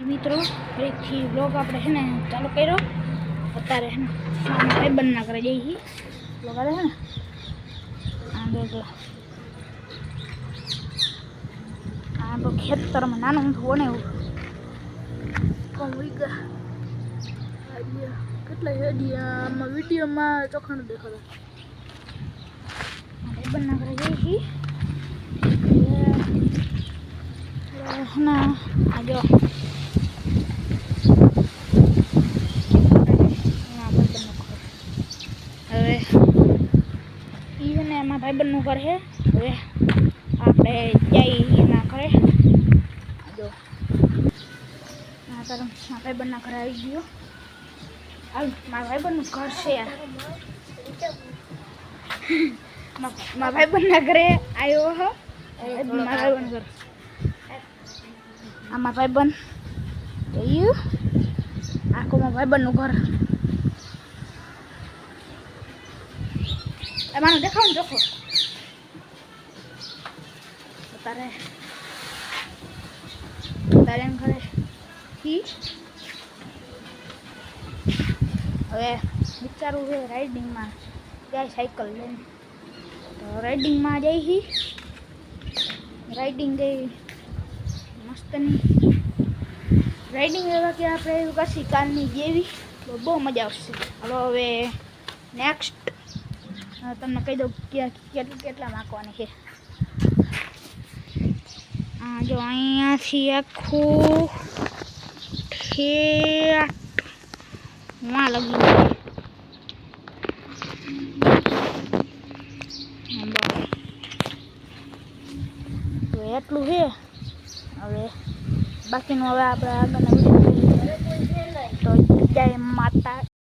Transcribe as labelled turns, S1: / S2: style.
S1: મિત્રો ફરીથી બ્લોગ આપણે છે ને ચાલુ કર્યો અત્યારે છે ને ભાઈબંધ ના કરે જઈ બ્લોગ આવે છે ને આ તો ખેતરમાં નાનું ઊંધું બનાવ્યું કેટલા આમાં વિડીયોમાં ચોખાનું દેખાડો ભાઈબંધ ના કરે જઈ ના આ જો હવે એમાં ભાઈબંધનું ઘર છે હવે આપણે જઈ એના ઘરે જો આ તરફ મારા ભાઈબંધના ઘરે આવી ગયો હાલ મારા ભાઈબંધનું ઘર છે મારા ભાઈબંધના ઘરે આવ્યો હો મારા ભાઈબંધ ઘર આમાં ભાઈબંધ જોયું આખું ભાઈબંધનું ઘર એમાંનું દેખાવ ને ચોખ્ખો તારે એમ ઘરે હવે વિચારવું છે રાઇડિંગમાં જાય સાયકલ લઈને તો રાઇડિંગમાં જઈ રાઇડિંગ જઈ મસ્તની રાઇડિંગ એવા કે આપણે એવું કરશી કાલની જેવી તો બહુ મજા આવશે હવે હવે નેક્સ્ટ તમને કહી દઉં કે કેટલા માખવાની છે જો અહીંયાથી આખું ઠેઠમાં લગી તો એટલું છે હવે બાકીનું હવે આપણે આગળના વિડીયો તો જય માતા